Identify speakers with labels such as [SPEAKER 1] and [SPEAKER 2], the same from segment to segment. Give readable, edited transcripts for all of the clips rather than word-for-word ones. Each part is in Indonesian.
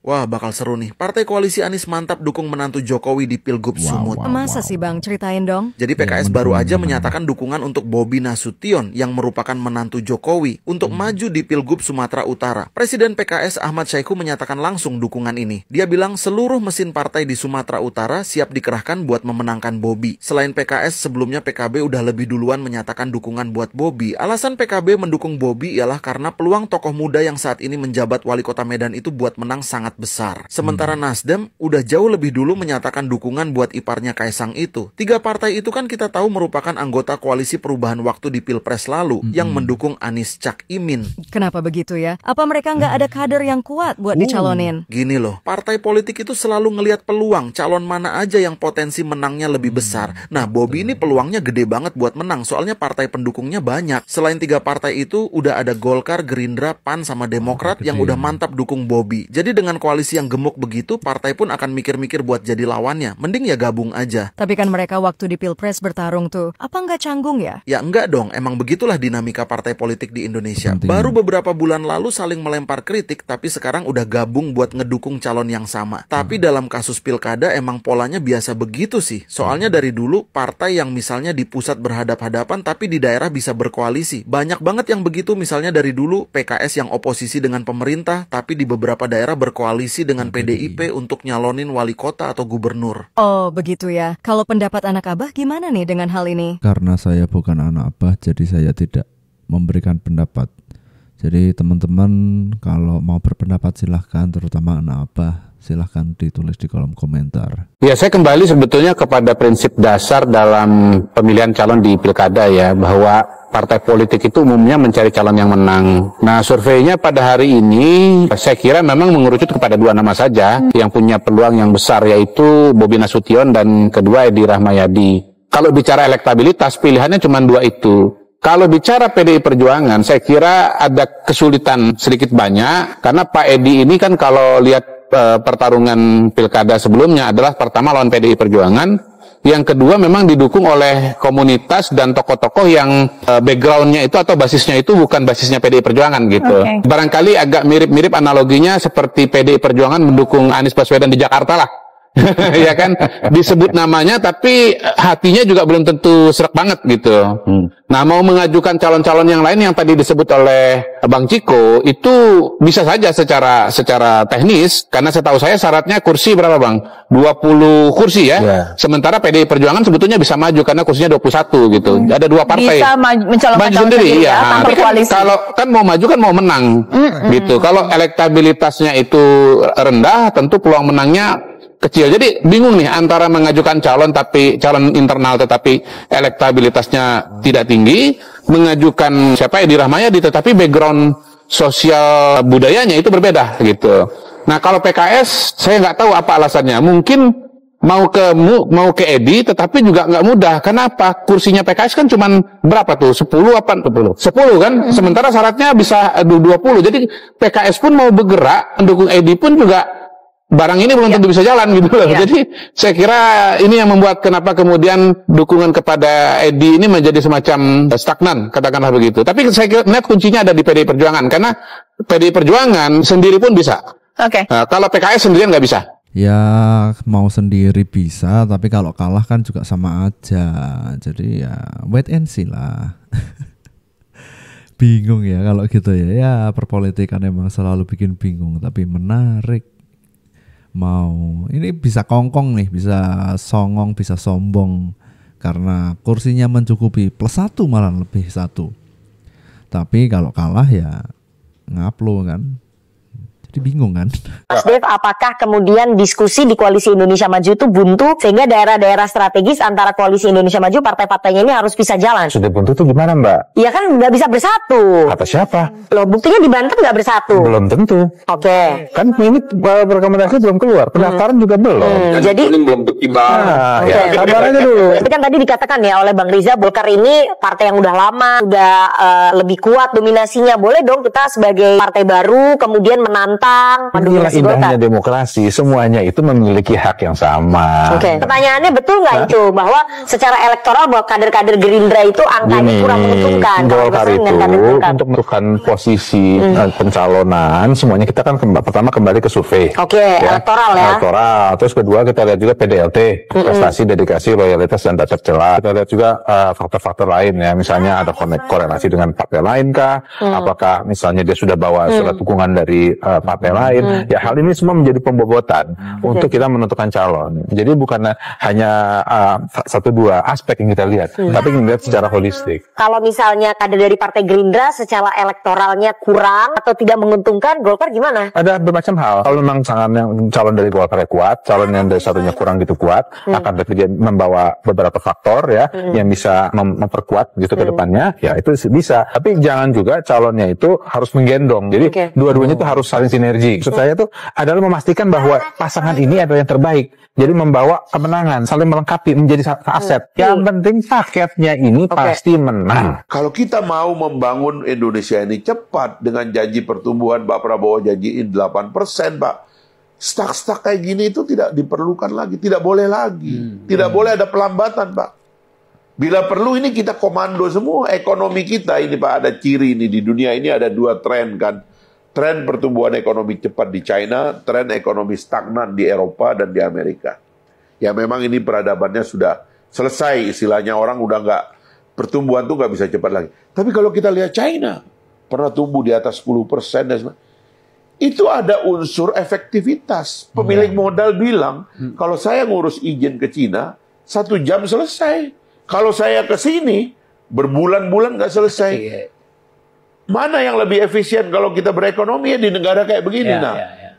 [SPEAKER 1] Wah, bakal seru nih. Partai koalisi Anies mantap dukung menantu Jokowi di Pilgub Sumut.
[SPEAKER 2] Masa sih Bang, ceritain dong.
[SPEAKER 1] Jadi PKS baru aja menyatakan dukungan untuk Bobi Nasution yang merupakan menantu Jokowi untuk maju di Pilgub Sumatera Utara. Presiden PKS Ahmad Saiku menyatakan langsung dukungan ini. Dia bilang seluruh mesin partai di Sumatera Utara siap dikerahkan buat memenangkan Bobi. Selain PKS, sebelumnya PKB udah lebih duluan menyatakan dukungan buat Bobi. Alasan PKB mendukung Bobi ialah karena peluang tokoh muda yang saat ini menjabat wali kota Medan itu buat menang sangat besar. Sementara Nasdem udah jauh lebih dulu menyatakan dukungan buat iparnya Kaisang itu. Tiga partai itu kan kita tahu merupakan anggota koalisi perubahan waktu di Pilpres lalu yang mendukung Anies Cak Imin.
[SPEAKER 2] Kenapa begitu ya? Apa mereka nggak ada kader yang kuat buat dicalonin?
[SPEAKER 1] Gini loh, partai politik itu selalu ngelihat peluang calon mana aja yang potensi menangnya lebih besar. Nah, Bobi ini peluangnya gede banget buat menang, soalnya partai pendukungnya banyak. Selain tiga partai itu, udah ada Golkar, Gerindra, PAN, sama Demokrat yang udah mantap dukung Bobi. Jadi dengan koalisi yang gemuk begitu, partai pun akan mikir-mikir buat jadi lawannya. Mending ya gabung aja.
[SPEAKER 2] Tapi kan mereka waktu di Pilpres bertarung tuh, apa nggak canggung ya?
[SPEAKER 1] Ya enggak dong, emang begitulah dinamika partai politik di Indonesia. Baru beberapa bulan lalu saling melempar kritik, tapi sekarang udah gabung buat ngedukung calon yang sama. Tapi dalam kasus pilkada emang polanya biasa begitu sih. Soalnya dari dulu partai yang misalnya di pusat berhadap-hadapan tapi di daerah bisa berkoalisi. Banyak banget yang begitu, misalnya dari dulu PKS yang oposisi dengan pemerintah tapi di beberapa daerah berkoalisi dengan PDIP untuk nyalonin wali kota atau gubernur.
[SPEAKER 2] Oh begitu ya. Kalau pendapat anak Abah gimana nih dengan hal ini?
[SPEAKER 3] Karena saya bukan anak Abah, jadi saya tidak memberikan pendapat. Jadi teman-teman kalau mau berpendapat silahkan, terutama anak Abah, silahkan ditulis di kolom komentar.
[SPEAKER 4] Ya, saya kembali sebetulnya kepada prinsip dasar dalam pemilihan calon di pilkada ya, bahwa partai politik itu umumnya mencari calon yang menang. Nah, surveinya pada hari ini saya kira memang mengerucut kepada dua nama saja yang punya peluang yang besar, yaitu Bobi Nasution dan kedua Edi Rahmayadi. Kalau bicara elektabilitas, pilihannya cuma dua itu. Kalau bicara PDI Perjuangan, saya kira ada kesulitan sedikit banyak, karena Pak Edi ini kan kalau lihat pertarungan pilkada sebelumnya adalah pertama lawan PDI Perjuangan, yang kedua memang didukung oleh komunitas dan tokoh-tokoh yang backgroundnya itu atau basisnya itu bukan basisnya PDI Perjuangan gitu. Barangkali agak mirip-mirip analoginya seperti PDI Perjuangan mendukung Anies Baswedan di Jakarta lah. Ya kan, disebut namanya tapi hatinya juga belum tentu serak banget gitu. Nah, mau mengajukan calon-calon yang lain yang tadi disebut oleh Bang Ciko itu bisa saja secara teknis, karena setahu saya syaratnya kursi berapa Bang? 20 kursi ya. Sementara PDI Perjuangan sebetulnya bisa maju karena kursinya 21 gitu. Ada dua partai. Bisa mencalonkan sendiri ya. Tapi kan kalau kan mau maju kan mau menang gitu. Kalau elektabilitasnya itu rendah, tentu peluang menangnya kecil. Jadi bingung nih antara mengajukan calon internal tetapi elektabilitasnya tidak tinggi, mengajukan siapa Edi Rahmayadi tetapi background sosial budayanya itu berbeda gitu. Nah, kalau PKS saya nggak tahu apa alasannya. Mungkin mau ke Edi tetapi juga nggak mudah. Kenapa? Kursinya PKS kan cuman berapa tuh? 10 apa? 10 kan? Sementara syaratnya bisa 20. Jadi PKS pun mau bergerak mendukung Edi pun juga barang ini belum tentu bisa jalan gitu loh. Jadi saya kira ini yang membuat kenapa kemudian dukungan kepada Edi ini menjadi semacam stagnan, katakanlah begitu. Tapi saya kira net kuncinya ada di PDI Perjuangan, karena PDI Perjuangan sendiri pun bisa. Kalau PKS sendirian nggak bisa.
[SPEAKER 3] Ya mau sendiri bisa, tapi kalau kalah kan juga sama aja. Jadi ya wait and see lah. Bingung ya kalau gitu ya. Ya perpolitikan emang selalu bikin bingung, tapi menarik. Mau ini bisa kongkong nih, bisa songong, bisa sombong karena kursinya mencukupi +1 malah lebih 1. Tapi kalau kalah ya ngaplo kan. Jadi bingung kan.
[SPEAKER 5] Mas Dev, apakah kemudian diskusi di Koalisi Indonesia Maju itu buntu sehingga daerah-daerah strategis antara Koalisi Indonesia Maju partai-partainya ini harus bisa jalan?
[SPEAKER 6] Sudah buntu tuh gimana Mbak?
[SPEAKER 5] Iya kan nggak bisa bersatu.
[SPEAKER 6] Kata siapa?
[SPEAKER 5] Loh, buktinya di Banten nggak bersatu.
[SPEAKER 6] Belum tentu. Kan ini rekomendasi belum keluar, pendaftaran juga belum.
[SPEAKER 5] Jadi
[SPEAKER 4] belum berkibar.
[SPEAKER 6] Ya, sabar aja dulu.
[SPEAKER 5] Tapi kan tadi dikatakan ya oleh Bang Riza, Golkar ini partai yang udah lama, udah lebih kuat dominasinya. Boleh dong kita sebagai partai baru kemudian menantang menentang
[SPEAKER 6] Inilah
[SPEAKER 5] mendominasi
[SPEAKER 6] indahnya
[SPEAKER 5] Golkar.
[SPEAKER 6] demokrasi, semuanya itu memiliki hak yang sama.
[SPEAKER 5] Oke, pertanyaannya betul nggak itu bahwa secara elektoral bahwa kader-kader Gerindra itu angkanya kurang menguntungkan kalau
[SPEAKER 6] Golkar
[SPEAKER 5] dibandingkan
[SPEAKER 6] itu
[SPEAKER 5] kader Golkar?
[SPEAKER 6] untuk menentukan posisi pencalonan, semuanya kita kan pertama kembali ke survei.
[SPEAKER 5] Oke, elektoral ya.
[SPEAKER 6] Elektoral. Terus kedua kita lihat juga PDLT, prestasi, dedikasi, loyalitas, dan tak tercela. Kita lihat juga faktor-faktor lain ya, misalnya ada korelasi dengan partai lain kah? Apakah misalnya dia sudah bawa surat dukungan dari partai lain? Ya hal ini semua menjadi pembobotan untuk kita menentukan calon. Jadi bukan hanya satu dua aspek yang kita lihat, tapi kita lihat secara holistik.
[SPEAKER 5] Kalau misalnya kader dari Partai Gerindra secara elektoralnya kurang atau tidak menguntungkan, Golkar gimana?
[SPEAKER 6] Ada bermacam hal. Kalau memang calon dari Golkar kuat, calon yang dari satunya kurang gitu kuat, akan tapi dia membawa beberapa faktor ya yang bisa memperkuat gitu ke depannya, ya itu bisa. Tapi jangan juga calonnya itu harus menggendong. Jadi dua-duanya itu harus saling sinergi. Maksud saya itu adalah memastikan bahwa pasangan ini adalah yang terbaik. Jadi membawa kemenangan, saling melengkapi, menjadi aset. Yang penting paketnya ini pasti menang.
[SPEAKER 7] Kalau kita mau membangun Indonesia ini cepat dengan janji pertumbuhan Pak Prabowo janjiin 8%, Pak. Stuck kayak gini itu tidak diperlukan lagi, tidak boleh lagi. Tidak boleh ada pelambatan, Pak. Bila perlu ini kita komando semua ekonomi kita ini, Pak. Ada ciri ini di dunia ini ada dua tren kan. Tren pertumbuhan ekonomi cepat di China, tren ekonomi stagnan di Eropa dan di Amerika. Ya memang ini peradabannya sudah selesai, istilahnya orang udah nggak, pertumbuhan tuh nggak bisa cepat lagi. Tapi kalau kita lihat China, pernah tumbuh di atas 10% dan sebagainya. Itu ada unsur efektivitas. Pemilik modal bilang, kalau saya ngurus izin ke Cina, 1 jam selesai. Kalau saya ke sini, berbulan-bulan nggak selesai. Mana yang lebih efisien kalau kita berekonomi ya di negara kayak begini?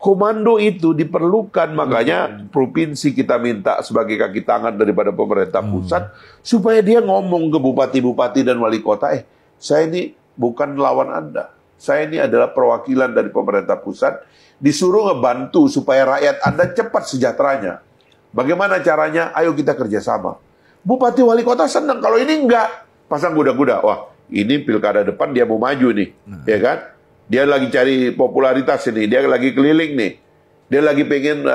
[SPEAKER 7] Komando itu diperlukan, makanya provinsi kita minta sebagai kaki tangan daripada pemerintah pusat, supaya dia ngomong ke bupati-bupati dan wali kota, saya ini bukan lawan Anda. Saya ini adalah perwakilan dari pemerintah pusat, disuruh ngebantu supaya rakyat Anda cepat sejahteranya. Bagaimana caranya? Ayo kita kerjasama. Bupati wali kota senang, kalau ini enggak, pasang kuda-kuda. Wah, ini pilkada depan dia mau maju nih, ya kan? Dia lagi cari popularitas ini, dia lagi keliling nih. Dia lagi pengen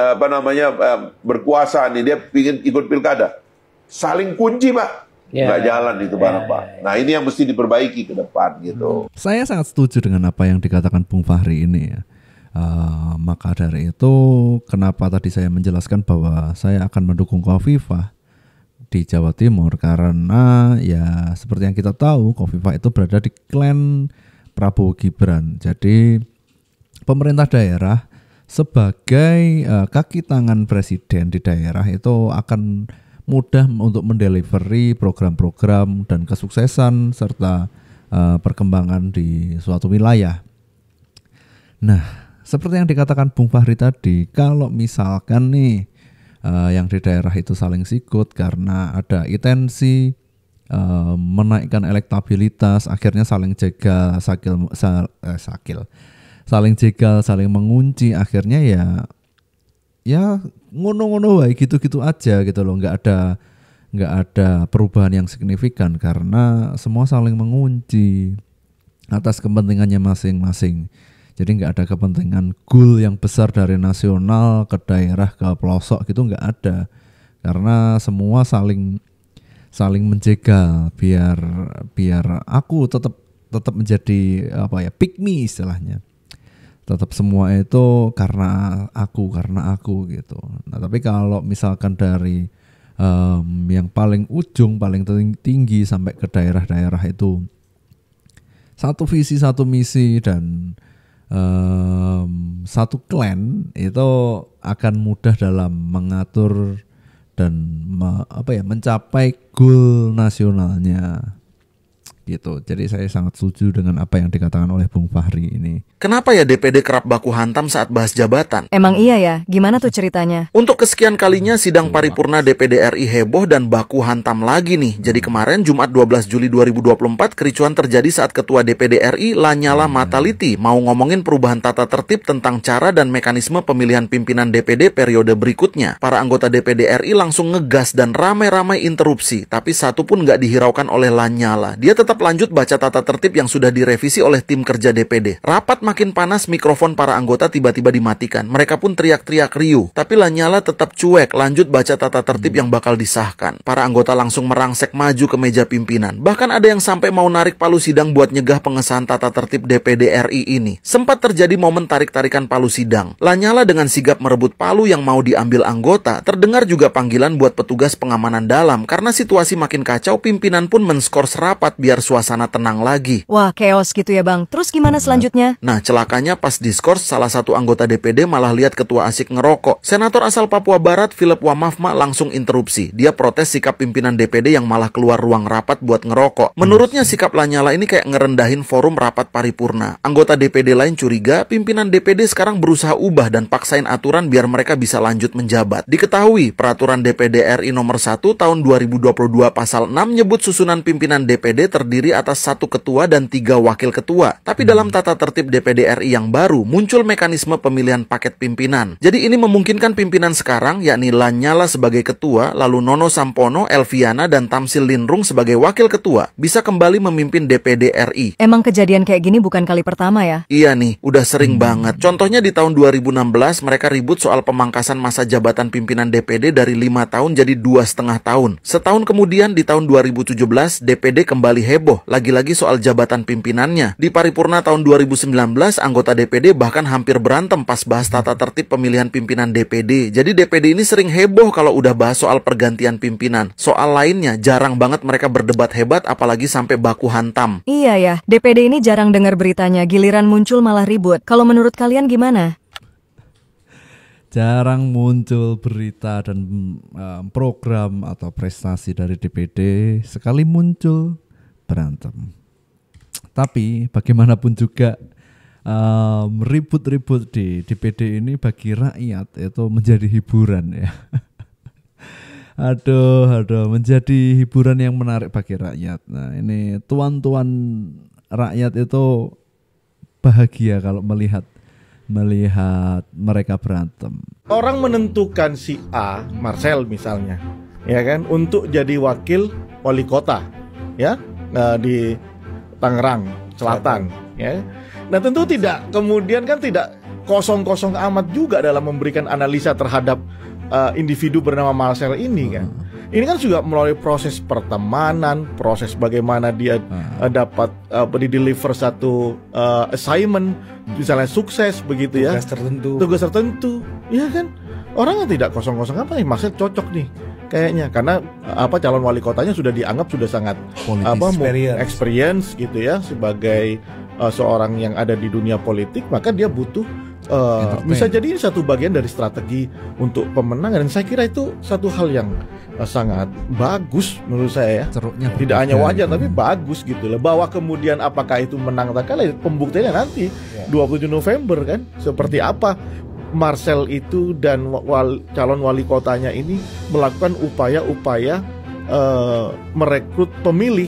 [SPEAKER 7] berkuasa nih, dia pengen ikut pilkada. Saling kunci, Pak. Nggak jalan itu barang, Pak. Nah, ini yang mesti diperbaiki ke depan gitu.
[SPEAKER 3] Saya sangat setuju dengan apa yang dikatakan Bung Fahri ini ya. Maka dari itu kenapa tadi saya menjelaskan bahwa saya akan mendukung Khofifah di Jawa Timur, karena ya seperti yang kita tahu Khofifah itu berada di klan Prabowo Gibran. Jadi pemerintah daerah sebagai kaki tangan presiden di daerah itu akan mudah untuk mendelivery program-program dan kesuksesan serta perkembangan di suatu wilayah. Nah, seperti yang dikatakan Bung Fahri tadi, kalau misalkan nih yang di daerah itu saling sikut karena ada intensi menaikkan elektabilitas, akhirnya saling jegal, saling jegal, saling mengunci, akhirnya ya ngono-ngono wae gitu-gitu aja gitu loh, nggak ada perubahan yang signifikan karena semua saling mengunci atas kepentingannya masing-masing. Jadi nggak ada kepentingan goal yang besar dari nasional ke daerah ke pelosok gitu, nggak ada, karena semua saling menjegal biar aku tetap menjadi pick me istilahnya. Tetap semua itu karena aku gitu. Nah, tapi kalau misalkan dari yang paling ujung, paling tinggi sampai ke daerah-daerah itu satu visi, satu misi dan satu klan, itu akan mudah dalam mengatur dan mencapai goal nasionalnya gitu. Jadi saya sangat setuju dengan apa yang dikatakan oleh Bung Fahri ini.
[SPEAKER 1] Kenapa ya DPD kerap baku hantam saat bahas jabatan?
[SPEAKER 2] Emang iya ya? Gimana tuh ceritanya?
[SPEAKER 1] Untuk kesekian kalinya sidang paripurna DPD RI heboh dan baku hantam lagi nih. Jadi kemarin Jumat 12 Juli 2024 kericuan terjadi saat Ketua DPD RI Lanyala Mataliti mau ngomongin perubahan tata tertib tentang cara dan mekanisme pemilihan pimpinan DPD periode berikutnya. Para anggota DPD RI langsung ngegas dan ramai-ramai interupsi, tapi satu pun nggak dihiraukan oleh Lanyala. Dia tetap lanjut baca tata tertib yang sudah direvisi oleh tim kerja DPD. Rapat makin panas, mikrofon para anggota tiba-tiba dimatikan. Mereka pun teriak-teriak riuh. Tapi Lanyala tetap cuek, lanjut baca tata tertib yang bakal disahkan. Para anggota langsung merangsek maju ke meja pimpinan. Bahkan ada yang sampai mau narik palu sidang buat nyegah pengesahan tata tertib DPD RI ini. Sempat terjadi momen tarik-tarikan palu sidang. Lanyala dengan sigap merebut palu yang mau diambil anggota. Terdengar juga panggilan buat petugas pengamanan dalam. Karena situasi makin kacau, pimpinan pun menskors rapat biar suasana tenang lagi.
[SPEAKER 2] Wah, chaos gitu ya Bang. Terus gimana selanjutnya?
[SPEAKER 1] Nah, celakanya pas diskors, salah satu anggota DPD malah lihat ketua asik ngerokok. Senator asal Papua Barat, Philip Wamafma, langsung interupsi. Dia protes sikap pimpinan DPD yang malah keluar ruang rapat buat ngerokok. Menurutnya sikap Lanyala ini kayak ngerendahin forum rapat paripurna. Anggota DPD lain curiga, pimpinan DPD sekarang berusaha ubah dan paksain aturan biar mereka bisa lanjut menjabat. Diketahui, peraturan DPD RI nomor 1 tahun 2022 pasal 6 nyebut susunan pimpinan DPD terdiri atas 1 ketua dan 3 wakil ketua. Tapi dalam tata tertib DPD RI yang baru, muncul mekanisme pemilihan paket pimpinan. Jadi ini memungkinkan pimpinan sekarang, yakni Lanyala sebagai ketua, lalu Nono Sampono, Elviana, dan Tamsil Linrung sebagai wakil ketua, bisa kembali memimpin DPD RI.
[SPEAKER 2] Emang kejadian kayak gini bukan kali pertama ya?
[SPEAKER 1] Iya nih, udah sering banget. Contohnya di tahun 2016, mereka ribut soal pemangkasan masa jabatan pimpinan DPD dari 5 tahun jadi 2,5 tahun. Setahun kemudian di tahun 2017, DPD kembali heboh, lagi-lagi soal jabatan pimpinannya. Di paripurna tahun 2019, anggota DPD bahkan hampir berantem pas bahas tata tertib pemilihan pimpinan DPD. Jadi DPD ini sering heboh kalau udah bahas soal pergantian pimpinan. Soal lainnya, jarang banget mereka berdebat hebat, apalagi sampai baku hantam.
[SPEAKER 2] Iya ya, DPD ini jarang dengar beritanya, giliran muncul malah ribut. Kalau menurut kalian gimana?
[SPEAKER 3] Jarang muncul berita dan program atau prestasi dari DPD, sekali muncul berantem. Tapi bagaimanapun juga ribut-ribut di DPD ini bagi rakyat itu menjadi hiburan ya. Aduh, menjadi hiburan yang menarik bagi rakyat. Nah, ini tuan-tuan rakyat itu bahagia kalau melihat mereka berantem.
[SPEAKER 8] Orang menentukan si A, Marcel misalnya, ya kan, untuk jadi wakil wali kota, ya, di Tangerang Selatan, ya. Nah, tentu tidak kemudian kan tidak kosong-kosong amat juga dalam memberikan analisa terhadap individu bernama Marcel ini kan. Ini kan juga melalui proses pertemanan, proses bagaimana dia dapat di-deliver satu assignment, misalnya sukses begitu ya. Tugas tertentu, ya kan. Orang yang tidak kosong-kosong apa nih, Marcel cocok nih kayaknya karena calon wali kotanya sudah dianggap sudah sangat experience gitu ya sebagai seorang yang ada di dunia politik, maka dia butuh bisa jadi ini satu bagian dari strategi untuk pemenangan, dan saya kira itu satu hal yang sangat bagus menurut saya ya.
[SPEAKER 3] Ceruknya
[SPEAKER 8] tidak hanya wajar tapi bagus gitu loh. Bahwa kemudian apakah itu menang tak kalah, pembuktiannya nanti 27 November kan, seperti apa Marcel itu dan calon wali kotanya ini melakukan upaya-upaya merekrut pemilih.